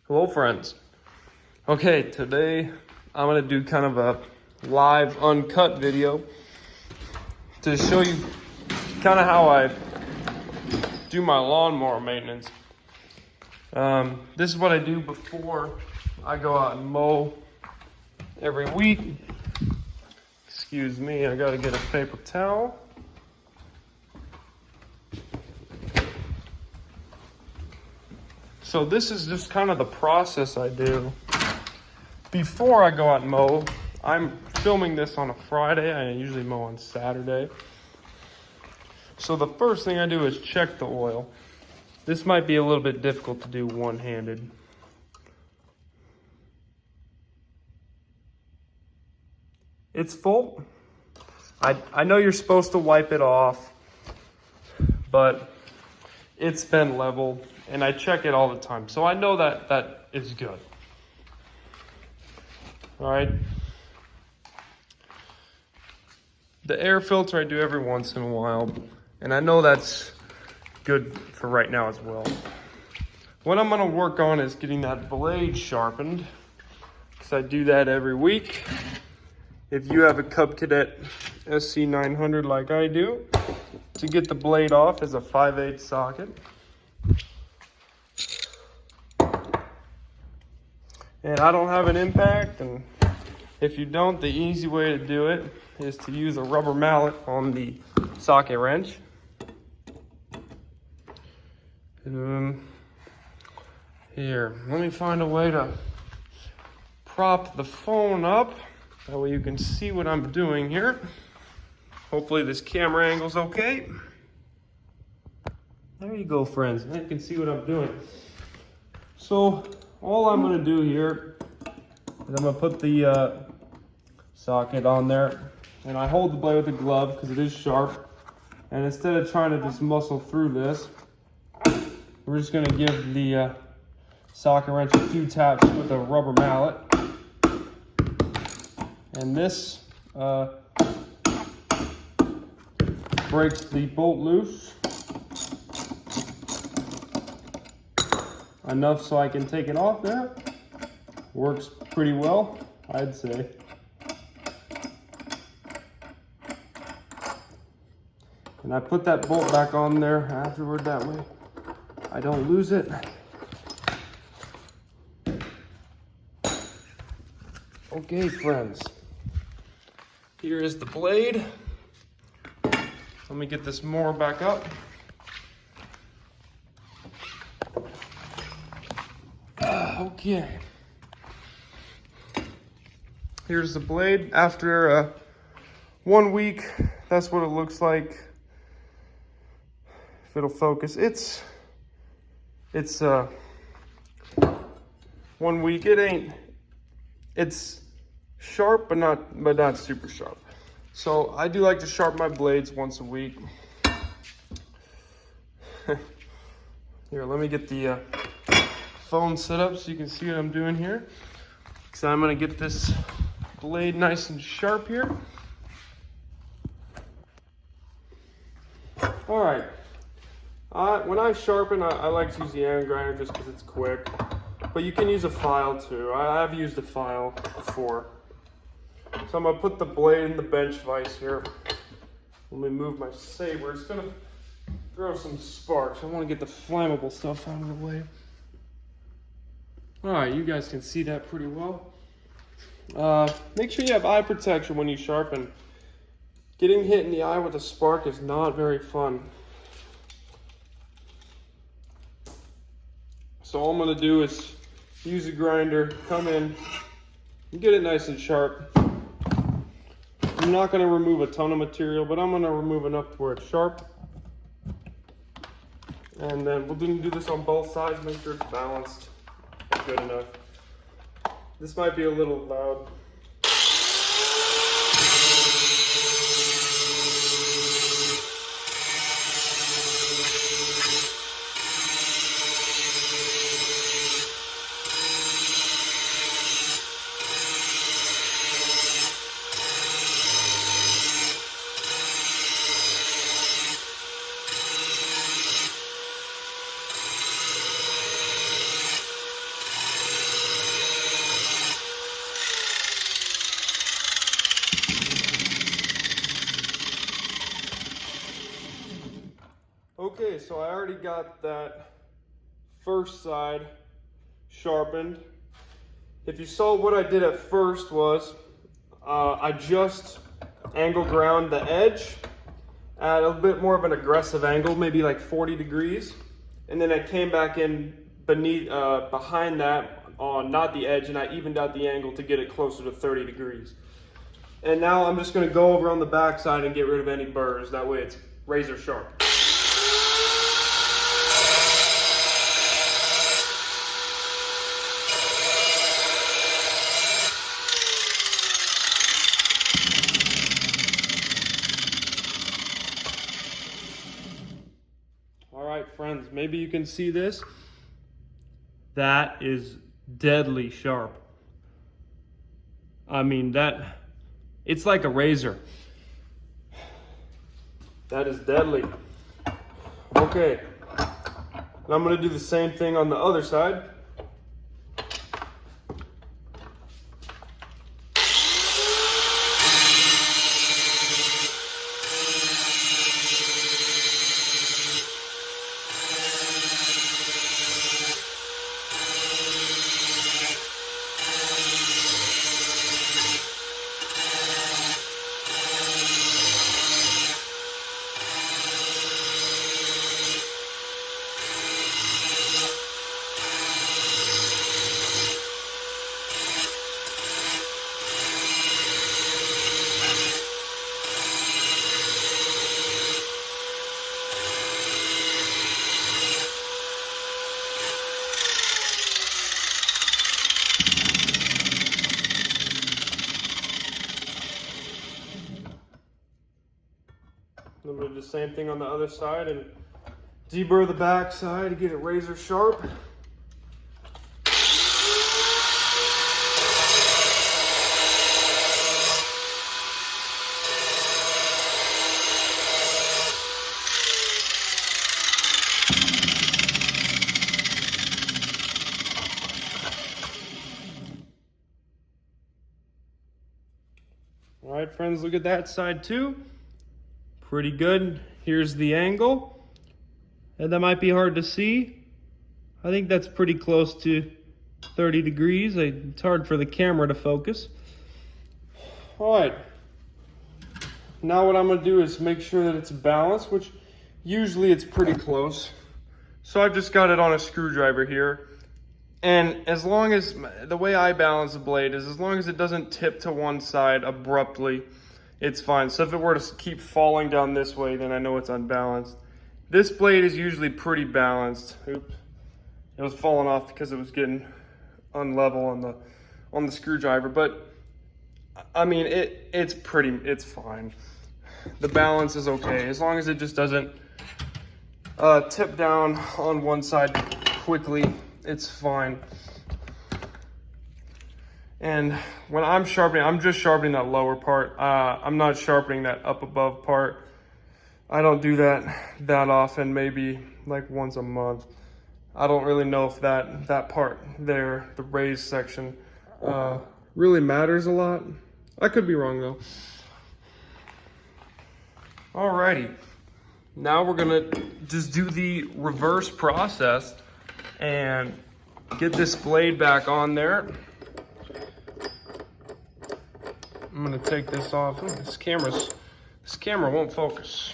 Hello friends. Okay, today I'm gonna do kind of a live uncut video to show you kind of how I do my lawnmower maintenance. This is what I do before I go out and mow every week. Excuse me, I gotta get a paper towel. So this is just kind of the process I do before I go out and mow. I'm filming this on a Friday. I usually mow on Saturday. So the first thing I do is check the oil. This might be a little bit difficult to do one-handed. It's full. I know you're supposed to wipe it off, but it's been leveled and I check it all the time. So I know that that is good. All right. The air filter I do every once in a while, and I know that's good for right now as well. What I'm gonna work on is getting that blade sharpened, because I do that every week. If you have a Cub Cadet SC900 like I do, to get the blade off is a 5/8 socket. And I don't have an impact, and if you don't, the easy way to do it is to use a rubber mallet on the socket wrench. Here, let me find a way to prop the phone up. That way you can see what I'm doing here. Hopefully this camera angle's okay. There you go, friends. Now you can see what I'm doing. So all I'm gonna do here is I'm gonna put the socket on there, and I hold the blade with a glove because it is sharp. And instead of trying to just muscle through this, we're just gonna give the socket wrench a few taps with a rubber mallet. And this breaks the bolt loose enough so I can take it off there. Works pretty well, I'd say. And I put that bolt back on there afterward, that way I don't lose it. Okay, friends. Here is the blade. Let me get this mower back up. Okay. Here's the blade. After 1 week, that's what it looks like. If it'll focus, it's 1 week. It's sharp, but not super sharp. So I do like to sharpen my blades once a week. Here, let me get the phone set up so you can see what I'm doing here. So I'm gonna get this blade nice and sharp here. All right. When I sharpen, I like to use the iron grinder just because it's quick. But you can use a file too. I've used a file before. So I'm gonna put the blade in the bench vise here. Let me move my saber. It's gonna throw some sparks. I wanna get the flammable stuff out of the way. All right, you guys can see that pretty well. Make sure you have eye protection when you sharpen. Getting hit in the eye with a spark is not very fun. So all I'm gonna do is use a grinder, come in, and get it nice and sharp. I'm not gonna remove a ton of material, but I'm gonna remove enough to where it's sharp. And then we'll do this on both sides, make sure it's balanced good enough. This might be a little loud. so I already got that first side sharpened. If you saw what I did at first was, I just angle ground the edge at a bit more of an aggressive angle, maybe like 40 degrees. And then I came back in behind that on not the edge, and I evened out the angle to get it closer to 30 degrees. And now I'm just gonna go over on the back side and get rid of any burrs. That way it's razor sharp. All right, friends, maybe you can see this. That is deadly sharp. I mean, it's like a razor. That is deadly. Okay, now I'm gonna do the same thing on the other side. I'm gonna do the same thing on the other side and deburr the back side to get it razor sharp. All right, friends, look at that side too. Pretty good. Here's the angle. And that might be hard to see. I think that's pretty close to 30 degrees. It's hard for the camera to focus. All right. Now what I'm gonna do is make sure that it's balanced, which usually it's pretty close. So I've just got it on a screwdriver here. And as long as, the way I balance the blade is as long as it doesn't tip to one side abruptly, it's fine. So if it were to keep falling down this way, then I know it's unbalanced. This blade is usually pretty balanced. Oops. It was falling off because it was getting unlevel on the screwdriver, but I mean, it's fine. The balance is okay. As long as it just doesn't tip down on one side quickly, it's fine. And when I'm sharpening, I'm just sharpening that lower part. I'm not sharpening that up above part. I don't do that often, maybe like once a month. I don't really know if that part there, the raised section, really matters a lot. I could be wrong though. Alrighty, now we're gonna just do the reverse process and get this blade back on there. I'm gonna take this off. This camera won't focus.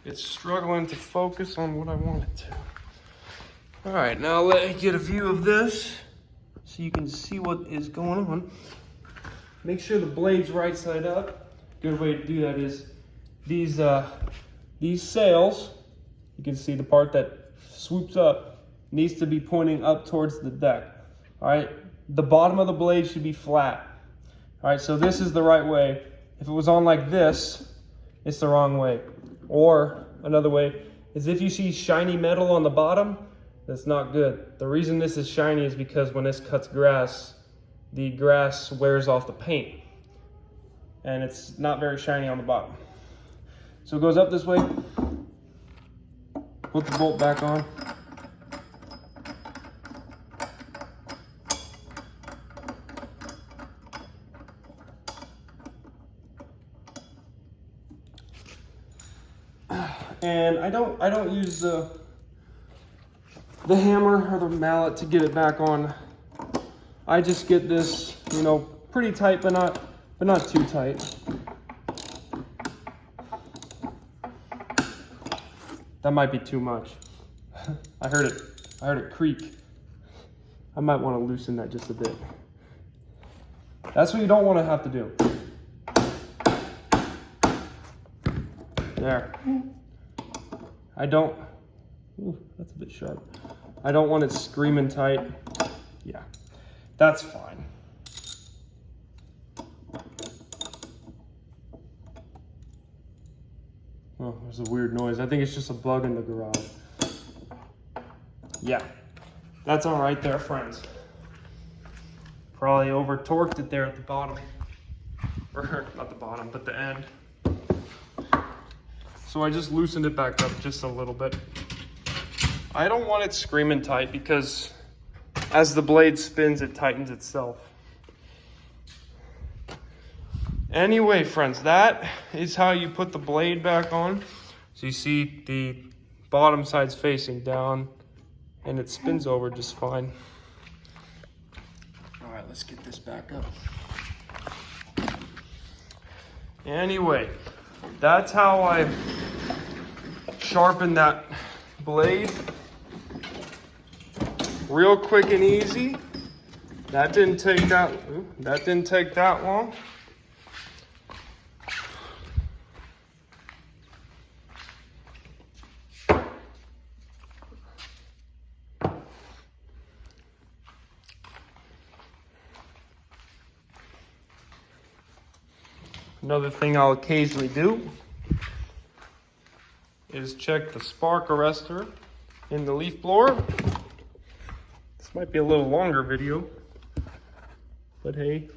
It's struggling to focus on what I want it to. All right, now let me get a view of this so you can see what is going on. Make sure the blade's right side up. Good way to do that is these sails. You can see the part that swoops up needs to be pointing up towards the deck. All right, the bottom of the blade should be flat. All right, so this is the right way. If it was on like this, it's the wrong way. Or another way is if you see shiny metal on the bottom, that's not good. The reason this is shiny is because when this cuts grass, the grass wears off the paint. And it's not very shiny on the bottom. So it goes up this way. Put the bolt back on. And I don't use the hammer or the mallet to get it back on. I just get this, you know, pretty tight, but not too tight. That might be too much. I heard it creak. I might want to loosen that just a bit. That's what you don't want to have to do. There. Ooh, that's a bit sharp. I don't want it screaming tight. Yeah, that's fine. Oh, there's a weird noise. I think it's just a bug in the garage. Yeah, that's all right there, friends. Probably over torqued it there at the bottom. Or not the bottom, but the end. So I just loosened it back up just a little bit. I don't want it screaming tight because as the blade spins, it tightens itself. Anyway, friends, that is how you put the blade back on. So you see the bottom side's facing down and it spins over just fine. All right, let's get this back up. Anyway, that's how I sharpen that blade. Real quick and easy. That didn't take that long. Another thing I'll occasionally do is check the spark arrestor in the leaf blower. This might be a little longer video, but hey,